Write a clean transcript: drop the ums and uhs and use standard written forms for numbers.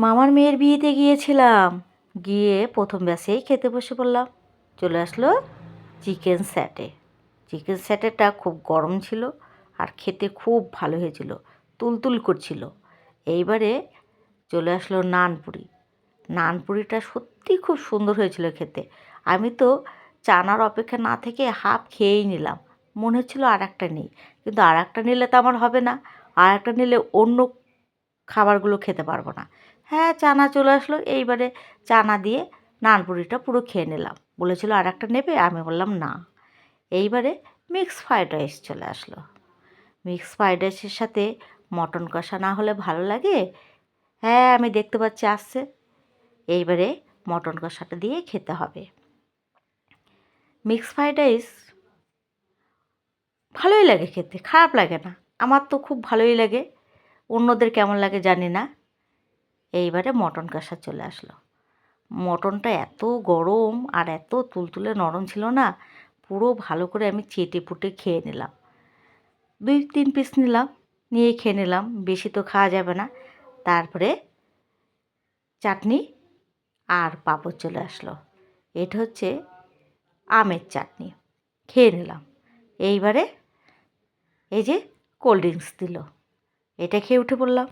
মামার মেয়ের বিয়েতে গিয়েছিলাম, গিয়ে প্রথম ব্যাচেই খেতে বসে পড়লাম। চলে আসলো চিকেন স্যাটে। চিকেন স্যাটেটা খুব গরম ছিল আর খেতে খুব ভালো হয়েছিল, তুলতুল করছিল। এইবারে চলে আসলো নানপুরি। নানপুরিটা সত্যি খুব সুন্দর হয়েছিল খেতে। আমি তো চানার অপেক্ষা না থেকে হাফ খেয়েই নিলাম, মনে হচ্ছিলো আর একটা নিই, কিন্তু আর একটা নিলে তো আমার হবে না, আর একটা নিলে অন্য খাবারগুলো খেতে পারবো না। হ্যাঁ, চানা চলে আসলো। এইবারে চানা দিয়ে নানপুরিটা পুরো খেয়ে নিলাম। বলেছিল আর একটা নেবে, আমি বললাম না। এইবারে মিক্সড ফ্রাইড রাইস চলে আসলো। মিক্সড ফ্রাইড রাইসের সাথে মটন কষা না হলে ভালো লাগে? হ্যাঁ, আমি দেখতে পাচ্ছি আসছে। এইবারে মটন কষাটা দিয়ে খেতে হবে। মিক্সড ফ্রাইড রাইস ভালোই লাগে খেতে, খারাপ লাগে না। আমার তো খুব ভালোই লাগে, অন্যদের কেমন লাগে জানি না। এইবারে মটন কষা চলে আসলো। মটনটা এত গরম আর এত তুলতুলে নরম ছিল না, পুরো ভালো করে আমি চেটেপুটে খেয়ে নিলাম। 2-3 পিস নিলাম, নিয়ে খেয়ে নিলাম, বেশি তো খাওয়া যাবে না। তারপরে চাটনি আর পাঁপড় চলে আসলো। এটা হচ্ছে আমের চাটনি, খেয়ে নিলাম। এইবারে এই যে কোল্ড ড্রিঙ্কস দিল, এটা খেয়ে উঠে পড়লাম।